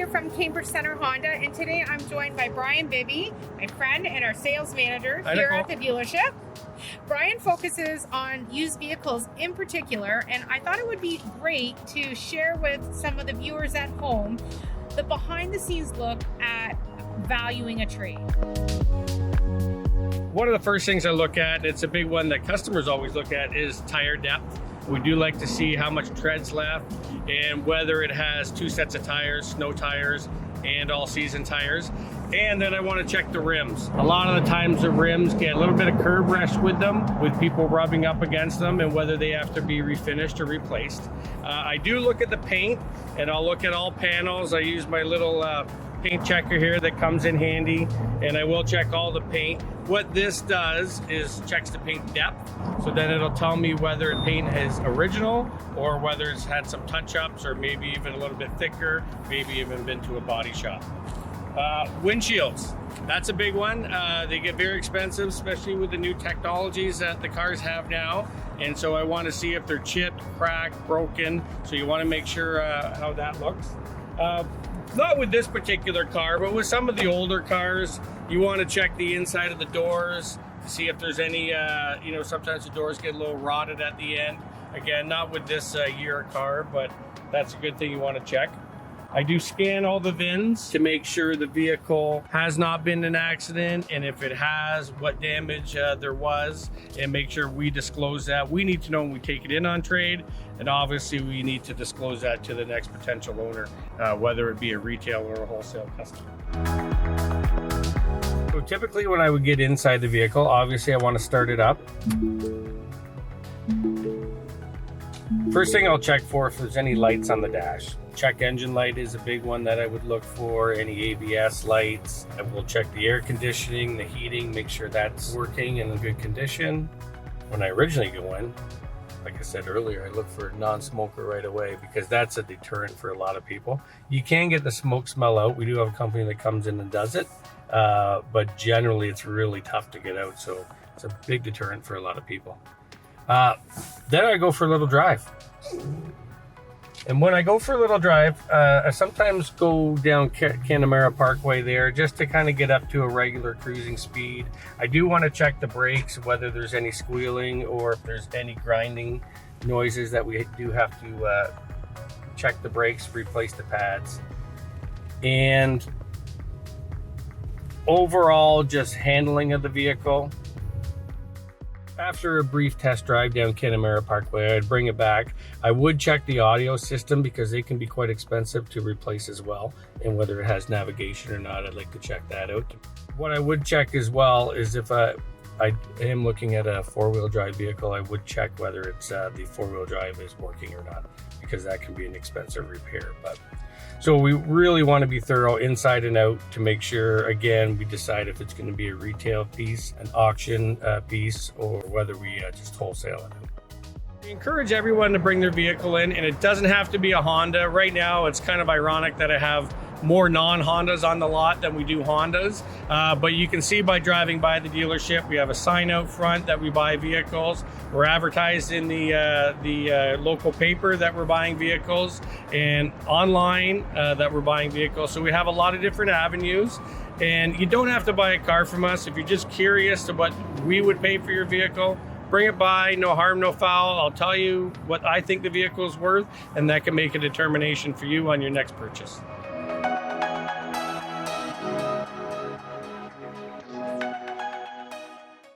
here from Cambridge Center Honda, and today I'm joined by Bryan Bibby, my friend and our sales manager here at the dealership. Bryan focuses on used vehicles in particular, and I thought it would be great to share with some of the viewers at home the behind-the-scenes look at valuing a trade. One of the first things I look at, it's a big one that customers always look at, is tire depth. We do like to see how much tread's left and whether it has 2 sets of tires, snow tires and all season tires. And then I want to check the rims. A lot of the times the rims get a little bit of curb rash with them, with people rubbing up against them, and whether they have to be refinished or replaced. I do look at the paint, and I'll look at all panels. I use my little paint checker here that comes in handy, and I will check all the paint. What this does is checks the paint depth, so then it'll tell me whether the paint is original or whether it's had some touch-ups or maybe even a little bit thicker, maybe even been to a body shop. Windshields, that's a big one. They get very expensive, especially with the new technologies that the cars have now. And so I want to see if they're chipped, cracked, broken. So you want to make sure how that looks. Not with this particular car, but with some of the older cars, you want to check the inside of the doors to see if there's any, sometimes the doors get a little rotted at the end. Again, not with this year car, but that's a good thing you want to check. I do scan all the VINs to make sure the vehicle has not been in an accident, and if it has, what damage there was, and make sure we disclose that. We need to know when we take it in on trade, and obviously we need to disclose that to the next potential owner, whether it be a retail or a wholesale customer. So typically when I would get inside the vehicle, obviously I want to start it up. First thing I'll check for if there's any lights on the dash. Check engine light is a big one that I would look for, any ABS lights. I will check the air conditioning, the heating, make sure that's working and in good condition. When I originally go in, like I said earlier, I look for a non-smoker right away because that's a deterrent for a lot of people. You can get the smoke smell out. We do have a company that comes in and does it, but generally it's really tough to get out, so it's a big deterrent for a lot of people. Then I go for a little drive. And when I go for a little drive, I sometimes go down Canamera Parkway there just to kind of get up to a regular cruising speed. I do want to check the brakes, whether there's any squealing or if there's any grinding noises that we do have to check the brakes, replace the pads. And overall, just handling of the vehicle. After a brief test drive down Canamera Parkway, I'd bring it back. I would check the audio system because they can be quite expensive to replace as well. And whether it has navigation or not, I'd like to check that out. What I would check as well is if I am looking at a 4-wheel drive vehicle, I would check whether it's the 4-wheel drive is working or not, because that can be an expensive repair. So we really want to be thorough inside and out to make sure, again, we decide if it's going to be a retail piece, an auction piece, or whether we just wholesale it out. We encourage everyone to bring their vehicle in, and it doesn't have to be a Honda. Right now, it's kind of ironic that I have more non-Hondas on the lot than we do Hondas, but you can see by driving by the dealership, we have a sign out front that we buy vehicles. We're advertised in the local paper that we're buying vehicles, and online that we're buying vehicles. So we have a lot of different avenues, and you don't have to buy a car from us. If you're just curious to what we would pay for your vehicle, bring it by, no harm, no foul. I'll tell you what I think the vehicle is worth, and that can make a determination for you on your next purchase.